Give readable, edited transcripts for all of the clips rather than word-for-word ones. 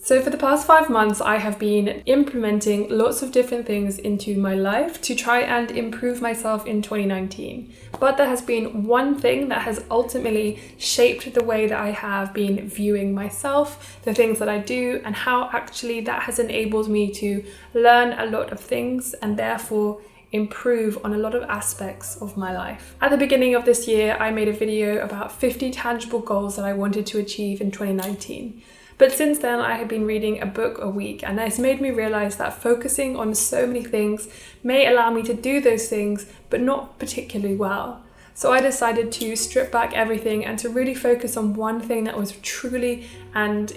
So for the past 5 months, I have been implementing lots of different things into my life to try and improve myself in 2019. But there has been one thing that has ultimately shaped the way that I have been viewing myself, the things that I do, and how actually that has enabled me to learn a lot of things and therefore improve on a lot of aspects of my life. At the beginning of this year, I made a video about 50 tangible goals that I wanted to achieve in 2019. But since then, I have been reading a book a week, and it's made me realize that focusing on so many things may allow me to do those things, but not particularly well. So I decided to strip back everything and to really focus on one thing that was truly and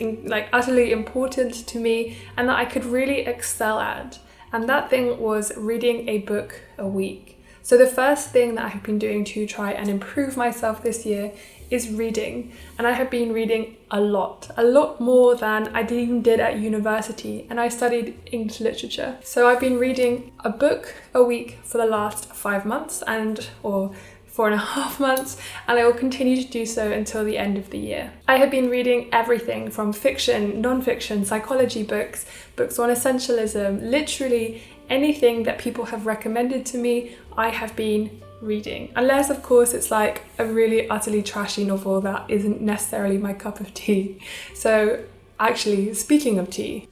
utterly important to me and that I could really excel at. And that thing was reading a book a week. So the first thing that I have been doing to try and improve myself this year is reading. And I have been reading a lot more than I even did at university, and I studied English literature. So I've been reading a book a week for the last 5 months or 4.5 months, and I will continue to do so until the end of the year. I have been reading everything from fiction, non-fiction, psychology books, books on essentialism, literally anything that people have recommended to me, I have been reading. Unless, of course, it's like a really utterly trashy novel that isn't necessarily my cup of tea. So actually, speaking of tea,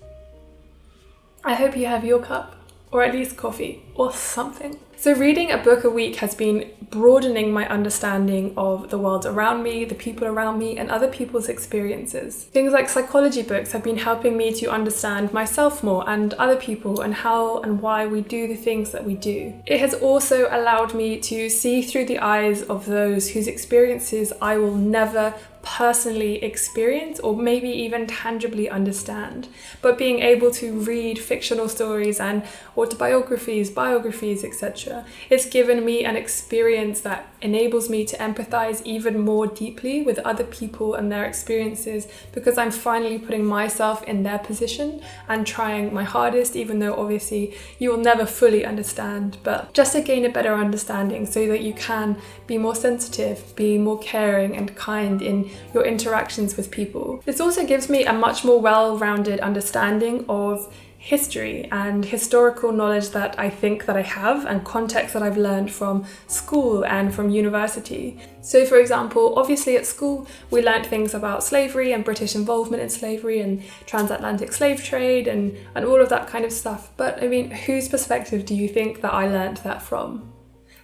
I hope you have your cup, or at least coffee, or something. So reading a book a week has been broadening my understanding of the world around me, the people around me, and other people's experiences. Things like psychology books have been helping me to understand myself more and other people and how and why we do the things that we do. It has also allowed me to see through the eyes of those whose experiences I will never personally experience or maybe even tangibly understand. But being able to read fictional stories and autobiographies, biographies, etc., it's given me an experience that enables me to empathize even more deeply with other people and their experiences, because I'm finally putting myself in their position and trying my hardest, even though obviously you will never fully understand, but just to gain a better understanding so that you can be more sensitive, be more caring and kind in your interactions with people. This also gives me a much more well-rounded understanding of history and historical knowledge that I think that I have, and context that I've learned from school and from university. So for example, obviously at school we learned things about slavery and British involvement in slavery and transatlantic slave trade and all of that kind of stuff. But I mean, whose perspective do you think that I learned that from?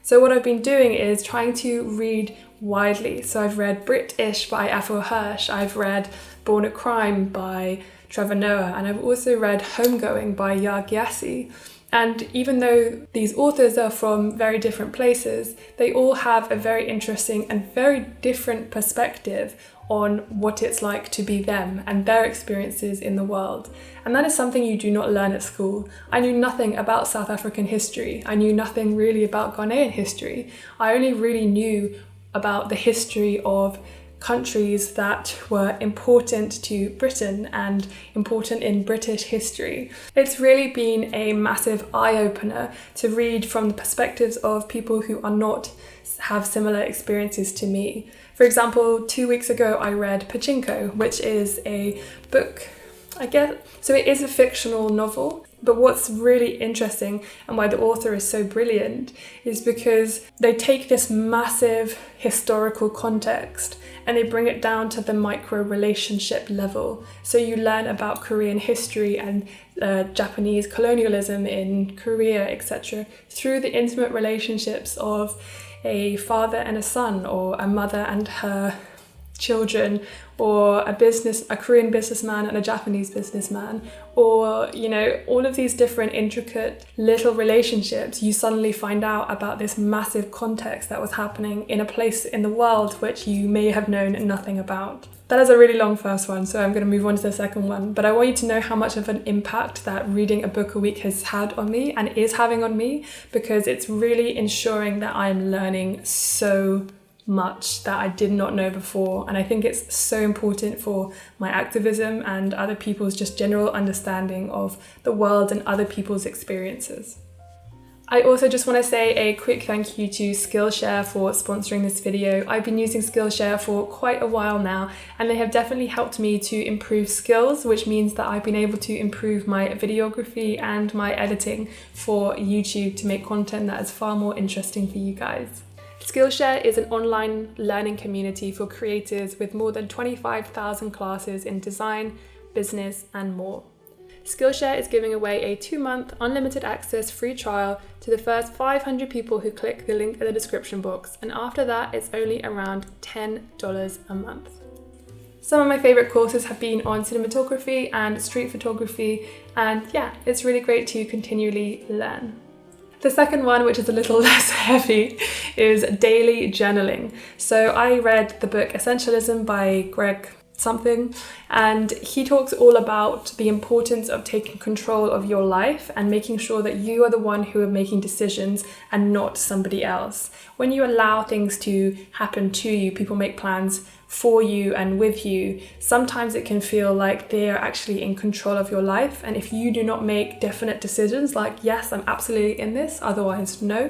So what I've been doing is trying to read widely. So I've read British by Afua Hirsch, I've read Born a Crime by Trevor Noah, and I've also read Homegoing by Yaa Gyasi. And even though these authors are from very different places, they all have a very interesting and very different perspective on what it's like to be them and their experiences in the world. And that is something you do not learn at school. I knew nothing about South African history. I knew nothing really about Ghanaian history. I only really knew about the history of countries that were important to Britain and important in British history. It's really been a massive eye-opener to read from the perspectives of people who are not have similar experiences to me. For example, 2 weeks ago I read Pachinko, which is a book, I guess, so it is a fictional novel. But what's really interesting and why the author is so brilliant is because they take this massive historical context and they bring it down to the micro relationship level. So you learn about Korean history and Japanese colonialism in Korea, etc., through the intimate relationships of a father and a son, or a mother and her children, or a Korean businessman and a Japanese businessman, or, you know, all of these different intricate little relationships. You suddenly find out about this massive context that was happening in a place in the world which you may have known nothing about. That is a really long first one, so I'm going to move on to the second one. But I want you to know how much of an impact that reading a book a week has had on me and is having on me, because it's really ensuring that I'm learning so much that I did not know before. And I think it's so important for my activism and other people's just general understanding of the world and other people's experiences. I also just want to say a quick thank you to Skillshare for sponsoring this video. I've been using Skillshare for quite a while now, and they have definitely helped me to improve skills, which means that I've been able to improve my videography and my editing for YouTube to make content that is far more interesting for you guys. Skillshare is an online learning community for creators with more than 25,000 classes in design, business, and more. Skillshare is giving away a 2-month unlimited access free trial to the first 500 people who click the link in the description box, and after that it's only around $10 a month. Some of my favourite courses have been on cinematography and street photography, and yeah, it's really great to continually learn. The second one, which is a little less heavy, is daily journaling. So I read the book Essentialism by Greg something, and he talks all about the importance of taking control of your life and making sure that you are the one who are making decisions and not somebody else. When you allow things to happen to you, people make plans for you and with you, sometimes it can feel like they're actually in control of your life. And if you do not make definite decisions like, yes, I'm absolutely in this, otherwise no,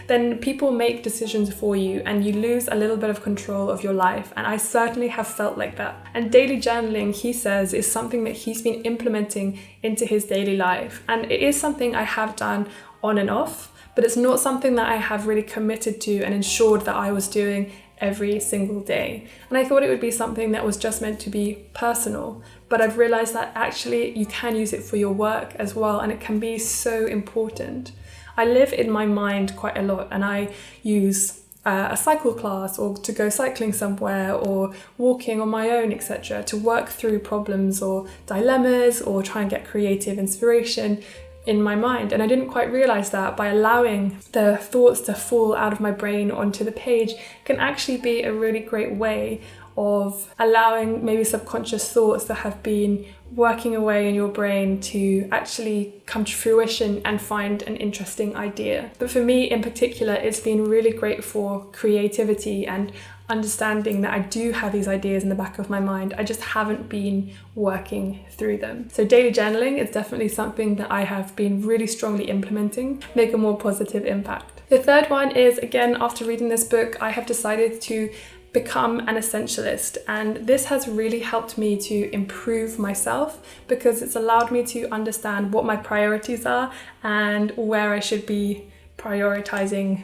then people make decisions for you and you lose a little bit of control of your life. And I certainly have felt like that. And daily journaling, he says, is something that he's been implementing into his daily life. And it is something I have done on and off, but it's not something that I have really committed to and ensured that I was doing every single day. And I thought it would be something that was just meant to be personal, but I've realized that actually you can use it for your work as well, and it can be so important. I live in my mind quite a lot, and I use a cycle class or to go cycling somewhere or walking on my own, etc., to work through problems or dilemmas or try and get creative inspiration in my mind. And I didn't quite realize that by allowing the thoughts to fall out of my brain onto the page can actually be a really great way of allowing maybe subconscious thoughts that have been working away in your brain to actually come to fruition and find an interesting idea. But for me in particular, it's been really great for creativity and understanding that I do have these ideas in the back of my mind. I just haven't been working through them. So daily journaling is definitely something that I have been really strongly implementing, make a more positive impact. The third one is, again, after reading this book, I have decided to become an essentialist, and this has really helped me to improve myself because it's allowed me to understand what my priorities are and where I should be prioritizing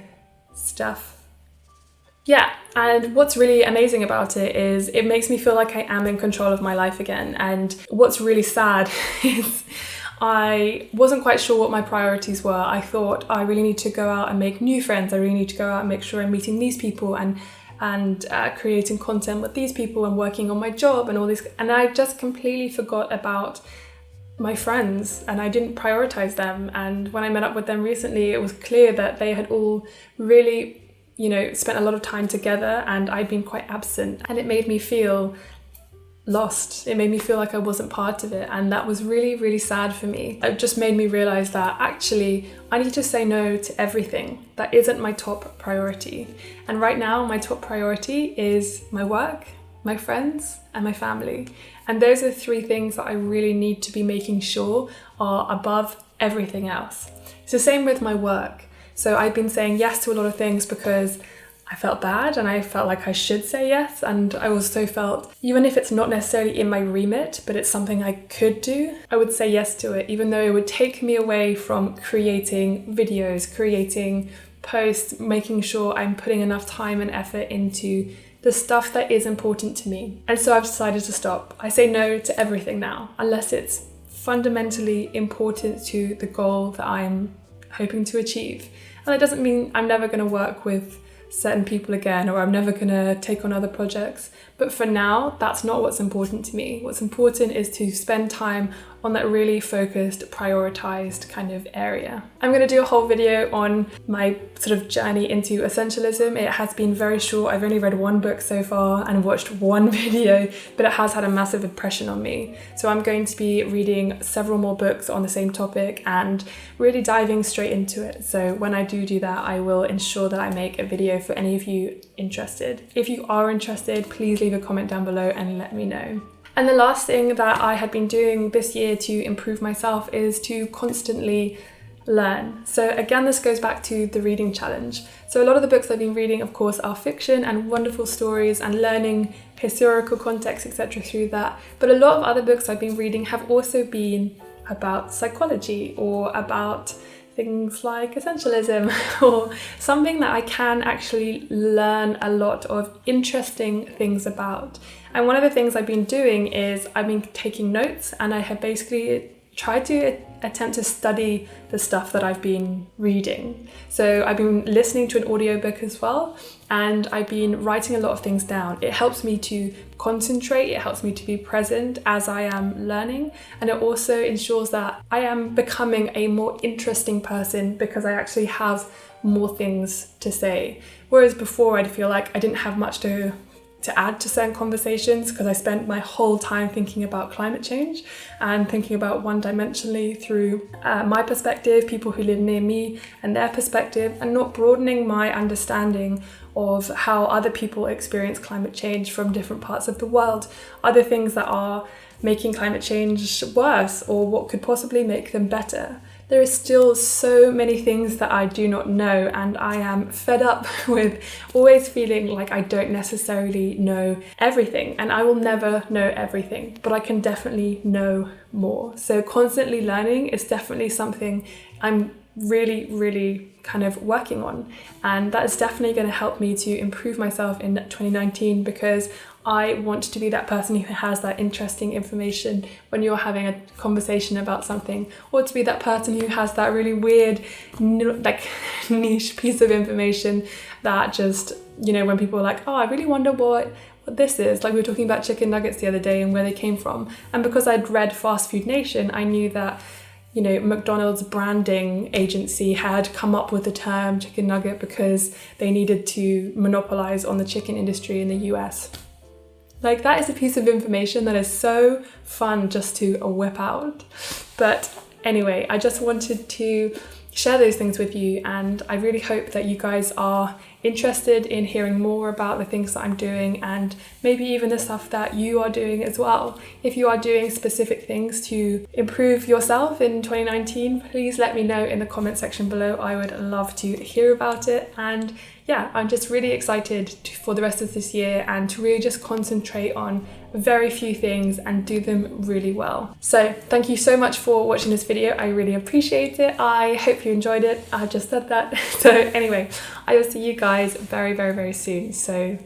stuff. Yeah, and what's really amazing about it is it makes me feel like I am in control of my life again. And what's really sad is I wasn't quite sure what my priorities were. I thought I really need to go out and make new friends. I really need to go out and make sure I'm meeting these people and creating content with these people and working on my job and all this. And I just completely forgot about my friends and I didn't prioritize them. And when I met up with them recently, it was clear that they had all really, spent a lot of time together and I'd been quite absent, and it made me feel lost. It made me feel like I wasn't part of it, and that was really, really sad for me. It just made me realize that actually I need to say no to everything that isn't my top priority. And right now my top priority is my work, my friends, and my family. And those are 3 things that I really need to be making sure are above everything else. It's the same with my work. So I've been saying yes to a lot of things because I felt bad and I felt like I should say yes. And I also felt, even if it's not necessarily in my remit, but it's something I could do, I would say yes to it, even though it would take me away from creating videos, creating posts, making sure I'm putting enough time and effort into the stuff that is important to me. And so I've decided to stop. I say no to everything now, unless it's fundamentally important to the goal that I'm hoping to achieve. And that doesn't mean I'm never going to work with certain people again, or I'm never going to take on other projects. But for now, that's not what's important to me. What's important is to spend time on that really focused, prioritized kind of area. I'm going to do a whole video on my sort of journey into essentialism. It has been very short. I've only read 1 book so far and watched 1 video, but it has had a massive impression on me. So I'm going to be reading several more books on the same topic and really diving straight into it. So when I do that, I will ensure that I make a video for any of you interested. If you are interested, please leave a comment down below and let me know. And the last thing that I had been doing this year to improve myself is to constantly learn. So again, this goes back to the reading challenge. So a lot of the books I've been reading, of course, are fiction and wonderful stories and learning historical context, etc. through that. But a lot of other books I've been reading have also been about psychology or about things like Essentialism or something that I can actually learn a lot of interesting things about. And one of the things I've been doing is I've been taking notes, and I have basically tried to attempt to study the stuff that I've been reading. So I've been listening to an audiobook as well, and I've been writing a lot of things down. It helps me to concentrate, it helps me to be present as I am learning, and it also ensures that I am becoming a more interesting person because I actually have more things to say. Whereas before I'd feel like I didn't have much to add to certain conversations because I spent my whole time thinking about climate change and thinking about one-dimensionally through my perspective, people who live near me and their perspective, and not broadening my understanding of how other people experience climate change from different parts of the world, other things that are making climate change worse or what could possibly make them better. There is still so many things that I do not know, and I am fed up with always feeling like I don't necessarily know everything, and I will never know everything, but I can definitely know more. So constantly learning is definitely something I'm really kind of working on, and that is definitely going to help me to improve myself in 2019 because I want to be that person who has that interesting information when you're having a conversation about something, or to be that person who has that really weird, like niche piece of information that just, you know, when people are like, oh, I really wonder what this is. Like we were talking about chicken nuggets the other day and where they came from. And because I'd read Fast Food Nation, I knew that, you know, McDonald's branding agency had come up with the term chicken nugget because they needed to monopolize on the chicken industry in the US. Like that is a piece of information that is so fun just to whip out. But anyway, I just wanted to share those things with you, and I really hope that you guys are interested in hearing more about the things that I'm doing and maybe even the stuff that you are doing as well. If you are doing specific things to improve yourself in 2019, please let me know in the comment section below. I would love to hear about it. And yeah, I'm just really excited for the rest of this year and to really just concentrate on very few things and do them really well. So thank you so much for watching this video. I really appreciate it. I hope you enjoyed it. I just said that. So anyway, I will see you guys very soon. So